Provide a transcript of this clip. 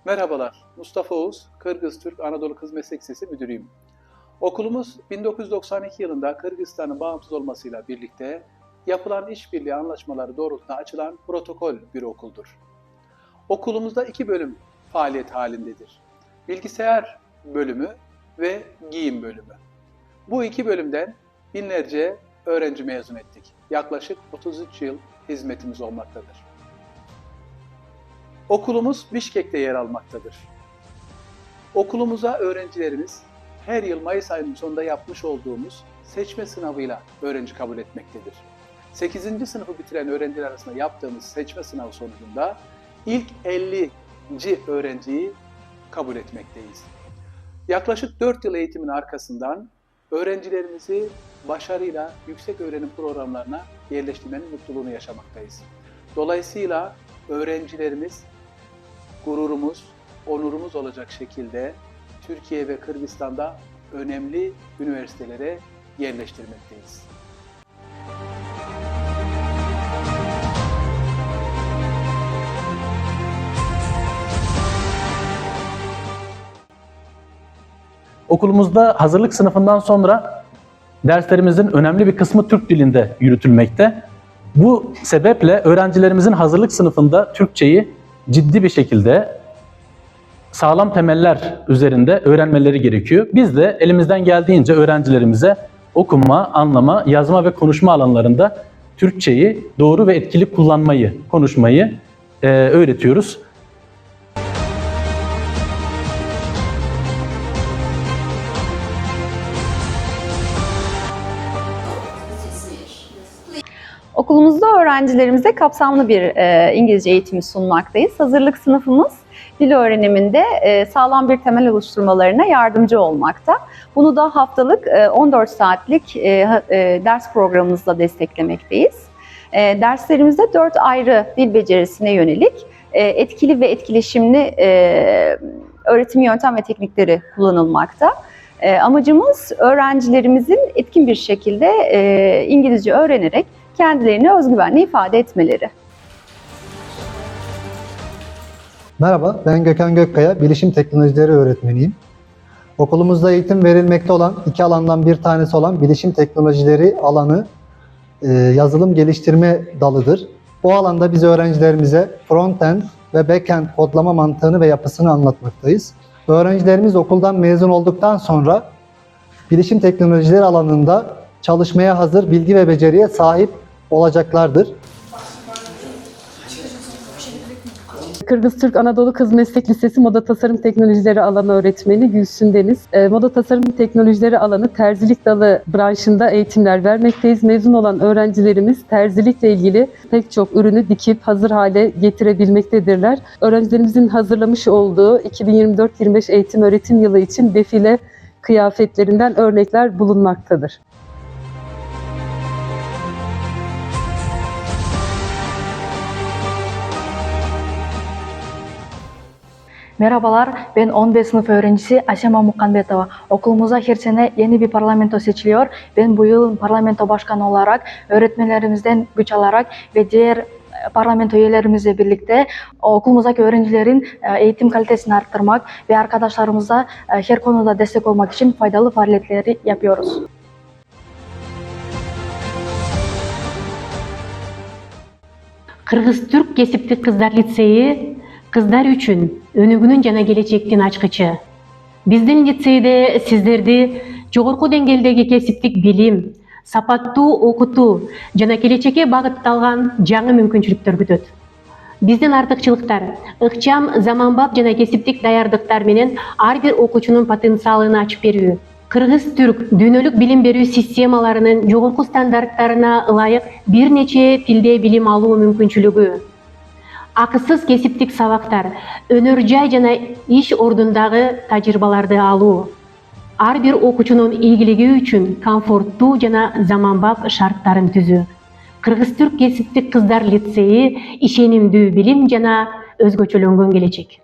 Merhabalar, Mustafa Oğuz, Kırgız Türk Anadolu Kız Meslek Lisesi müdürüyüm. Okulumuz 1992 yılında Kırgızistan'ın bağımsız olmasıyla birlikte yapılan işbirliği anlaşmaları doğrultusunda açılan protokol bir okuldur. Okulumuzda 2 bölüm faaliyet halindedir. Bilgisayar bölümü ve giyim bölümü. Bu 2 bölümden binlerce öğrenci mezun ettik. Yaklaşık 33 yıl hizmetimiz olmaktadır. Okulumuz Bişkek'te yer almaktadır. Okulumuza öğrencilerimiz her yıl Mayıs ayının sonunda yapmış olduğumuz seçme sınavıyla öğrenci kabul etmektedir. 8. sınıfı bitiren öğrenciler arasında yaptığımız seçme sınavı sonucunda ilk 50. öğrenciyi kabul etmekteyiz. Yaklaşık 4 yıl eğitimin arkasından öğrencilerimizi başarıyla yüksek öğrenim programlarına yerleştirmenin mutluluğunu yaşamaktayız. Dolayısıyla öğrencilerimiz gururumuz, onurumuz olacak şekilde Türkiye ve Kırgızistan'da önemli üniversitelere yerleştirmekteyiz. Okulumuzda hazırlık sınıfından sonra derslerimizin önemli bir kısmı Türk dilinde yürütülmekte. Bu sebeple öğrencilerimizin hazırlık sınıfında Türkçeyi ciddi bir şekilde sağlam temeller üzerinde öğrenmeleri gerekiyor. Biz de elimizden geldiğince öğrencilerimize okuma, anlama, yazma ve konuşma alanlarında Türkçeyi doğru ve etkili kullanmayı, konuşmayı öğretiyoruz. Okulumuzda öğrencilerimize kapsamlı bir İngilizce eğitimi sunmaktayız. Hazırlık sınıfımız dil öğreniminde sağlam bir temel oluşturmalarına yardımcı olmakta. Bunu da haftalık 14 saatlik ders programımızla desteklemekteyiz. Derslerimizde 4 ayrı dil becerisine yönelik etkili ve etkileşimli öğretim yöntem ve teknikleri kullanılmakta. Amacımız öğrencilerimizin etkin bir şekilde İngilizce öğrenerek kendilerini özgüvenle ifade etmeleri. Merhaba, ben Gökhan Gökkaya, Bilişim Teknolojileri öğretmeniyim. Okulumuzda eğitim verilmekte olan 2 alandan bir tanesi olan Bilişim Teknolojileri alanı yazılım geliştirme dalıdır. Bu alanda biz öğrencilerimize front-end ve back-end kodlama mantığını ve yapısını anlatmaktayız. Öğrencilerimiz okuldan mezun olduktan sonra bilişim teknolojileri alanında çalışmaya hazır bilgi ve beceriye sahip olacaklardır. Kırgız Türk Anadolu Kız Meslek Lisesi Moda Tasarım Teknolojileri alanı öğretmeni Gülsün Deniz. Moda Tasarım Teknolojileri alanı terzilik dalı branşında eğitimler vermekteyiz. Mezun olan öğrencilerimiz terzilikle ilgili pek çok ürünü dikip hazır hale getirebilmektedirler. Öğrencilerimizin hazırlamış olduğu 2024-25 eğitim öğretim yılı için defile kıyafetlerinden örnekler bulunmaktadır. Merhabalar, ben 11 sınıf öğrencisi Asema Mukanbetova. Okulumuza her sene yeni bir parlamento seçiliyor. Ben bu yıl parlamento başkanı olarak öğretmenlerimizden güç alarak ve diğer parlamento üyelerimizle birlikte okulumuzdaki öğrencilerin eğitim kalitesini arttırmak ve arkadaşlarımıza her konuda destek olmak için faydalı faaliyetleri yapıyoruz. Kırgız Türk Kesiplik Kızlar Liseyi kızlar üçün önügünün жана келечектин ачкычы. Биздин лицейде сиздерди жогорку деңгээлдеги кесиптик билим, сапаттуу окутуу жана келечекке багытталган жаңы мүмкүнчүлүктөр күтөт. Биздин артыкчылыктар ыкчам, заманбап жана кесиптик даярдыктар менен ар бир окуучунун потенциалын ачып берүү. Кыргыз-түрк дүйнөлүк билим берүү системаларынын жогорку стандарттарына ылайык бир нече тилде билим алуу мүмкүнчүлүгү. Акысыз кесиптик сабактар, өнөр жай жана иш ордундагы тажрыйбаларды алуу. Ар бир окуучунун ийгилиги үчүн комфорттуу жана заманбап шарттарын түзүү. Кыргыз Түрк Кесиптик Кыздар лицейи ишенимдүү билим жана өзгөчөлөнгөн келечек.